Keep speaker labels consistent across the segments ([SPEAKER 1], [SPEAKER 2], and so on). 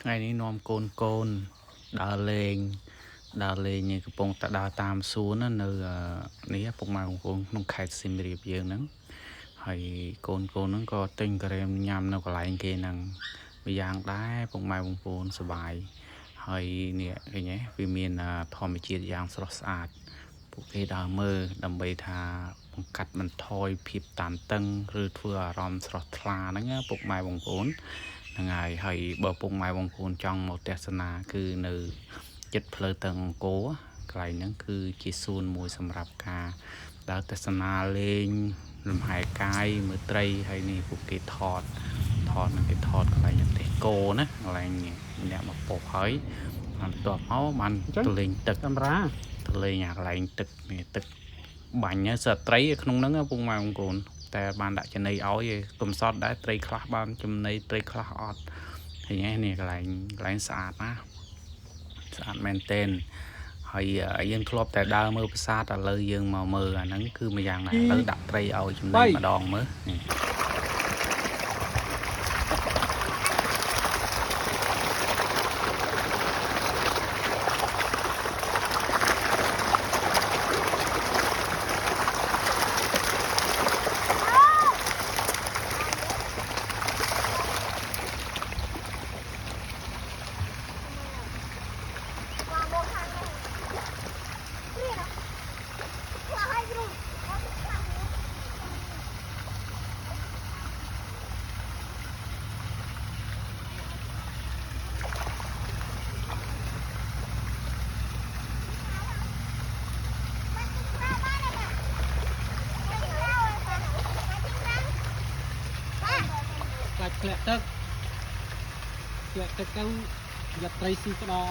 [SPEAKER 1] ngàyนี้นอมโกนដើរលេងនេះកំពុងតែដើរតាមសួនណានៅនេះពុកម៉ែបងប្អូនក្នុងខេត្តសៀមរាបយើងហ្នឹងហើយកូនហ្នឹងក៏ទិញការ៉េមញ៉ាំនៅកន្លែងគេហ្នឹងម្យ៉ាងដែរពុកម៉ែបងប្អូនសប្បាយហើយនេះឃើញទេវាមានធម្មជាតិយ៉ាងស្រស់ស្អាតពួកគេដើរមើលដើម្បីថាបង្កាត់បន្ថយភាពតានតឹងឬធ្វើអារម្មណ៍ស្រស់ថ្លាហ្នឹងពុកម៉ែបងប្អូនហ្នឹងហើយបើពុកម៉ែបងប្អូនចង់មកទស្សនាគឺនៅចិត្តផ្លូវទៅអង្គរកន្លែងហ្នឹងគឺជាសួនមួយសម្រាប់ការដើរទស្សនាលេងលំហែកាយមើលត្រីហើយនេះពួកគេថតនឹងគេថតកន្លែងទេសគោណាកន្លែងអ្នកមកពុះហើយបន្ទាប់មកបានទៅលេងទឹកកាមេរ៉ាទៅលេងអាកន្លែងទឹកនេះទឹកបាញ់សត្វត្រីក្នុងហ្នឹងពុកម៉ែបងប្អូនតែបានដាក់ចំណីឲ្យកំសត់ដែរត្រីខ្លះបានចំណីត្រីខ្លះអត់ឃើញនេះកន្លែងស្អាតណាស្អាតមែនទែនហើយយើងធ្លាប់តែដើរមើលប្រាសាទឥឡូវយើងមកមើលអាហ្នឹងគឺមួយយ៉ាងណាឥឡូវដាក់ត្រីឲ្យចំណីម្ដងមើលធ្លាក់ទឹកទៅយកត្រីស៊ីក្តោ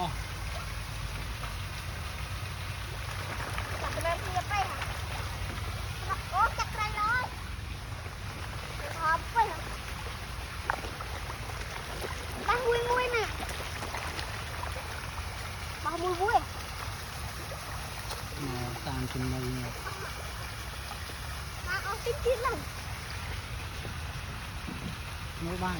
[SPEAKER 1] តាមចំណីមកអស់តិចទៀតឡើងមើលបាន